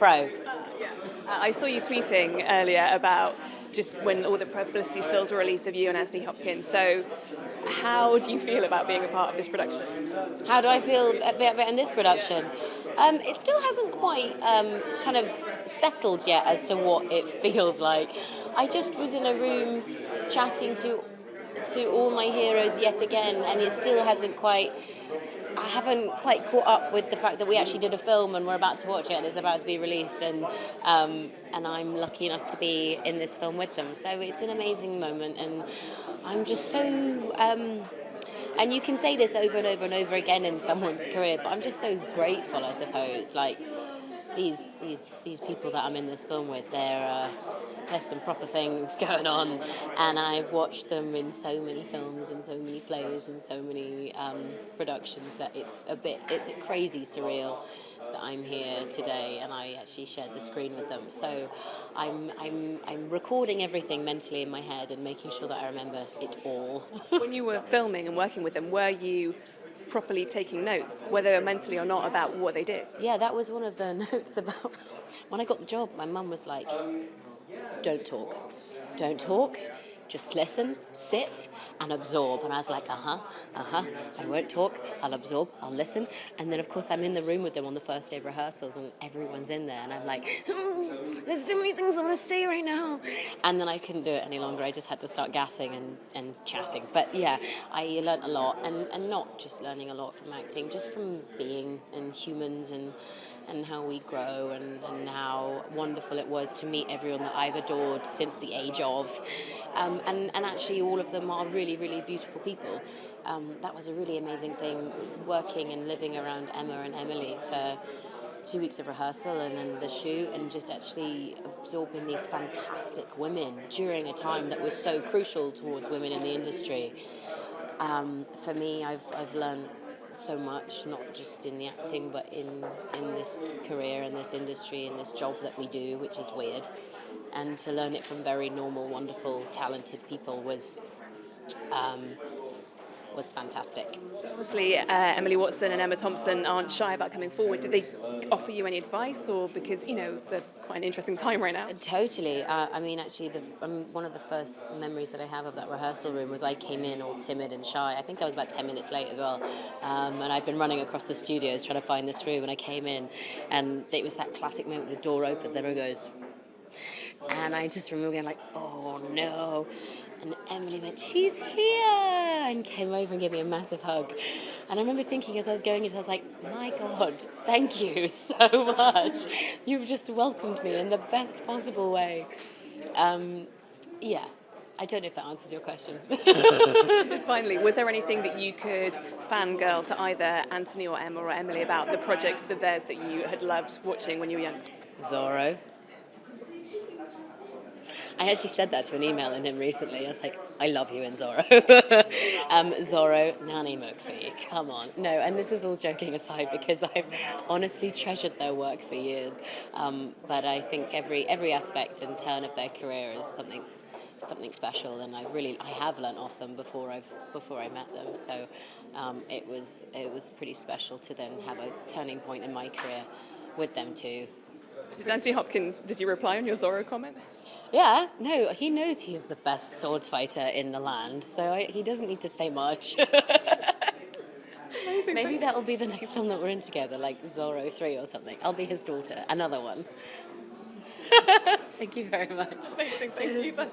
pro. I saw you tweeting earlier about just when all the publicity stills were released of you and Anthony Hopkins. So how do you feel about being a part of this production? How do I feel about in this production? It still hasn't quite kind of settled yet as to what it feels like. I just was in a room chatting to all my heroes yet again, and it still hasn't quite. I haven't quite caught up with the fact that we actually did a film and we're about to watch it and it's about to be released, and I'm lucky enough to be in this film with them. So it's an amazing moment, and I'm just so. And you can say this over and over and over again in someone's career, but I'm just so grateful, I suppose. Like these people that I'm in this film with, there's some proper things going on, and I've watched them in so many films and so many plays and so many productions that it's crazy surreal that I'm here today, and I actually shared the screen with them. So I'm recording everything mentally in my head and making sure that I remember it all. When you were filming and working with them, were you properly taking notes, whether mentally or not, about what they did? Yeah, that was one of the notes about when I got the job. My mum was like, don't talk, just listen, sit and absorb. And I was like, I won't talk, I'll absorb, I'll listen. And then of course I'm in the room with them on the first day of rehearsals and everyone's in there and I'm like, there's so many things I want to say right now. And then I couldn't do it any longer. I just had to start gassing and chatting. But yeah, I learnt a lot, and not just learning a lot from acting, just from being and humans and how we grow and how wonderful it was to meet everyone that I've adored since the age of. And actually all of them are really, really beautiful people. That was a really amazing thing, working and living around Emma and Emily for 2 weeks of rehearsal and then the shoot, and just actually absorbing these fantastic women during a time that was so crucial towards women in the industry. For me, I've learned so much, not just in the acting, but in this career and this industry and this job that we do, which is weird. And to learn it from very normal, wonderful, talented people was fantastic. Obviously, Emily Watson and Emma Thompson aren't shy about coming forward. Did they offer you any advice, or because it's quite an interesting time right now? Totally. I mean, actually, one of the first memories that I have of that rehearsal room was I came in all timid and shy. I think I was about 10 minutes late as well, and I'd been running across the studios trying to find this room, and I came in, and it was that classic moment the door opens, everyone goes, and I just remember going like, oh no. And Emily went, she's here, and came over and gave me a massive hug. And I remember thinking as I was going into it, I was like, my God, thank you so much. You've just welcomed me in the best possible way. Yeah, I don't know if that answers your question. Just finally, was there anything that you could fangirl to either Anthony or Emma or Emily about the projects of theirs that you had loved watching when you were young? Zorro. I actually said that to an email in him recently. I was like, I love you in Zorro. Zorro, Nanny McPhee, come on. No, and this is all joking aside because I've honestly treasured their work for years. But I think every aspect and turn of their career is something special, and I have learnt off them before I met them. So it was pretty special to then have a turning point in my career with them too. Did Anthony Hopkins, did you reply on your Zorro comment? Yeah, no, he knows he's the best sword fighter in the land, so he doesn't need to say much. Maybe that'll be the next film that we're in together, like Zorro 3 or something. I'll be his daughter, another one. Thank you very much. Amazing, thank you.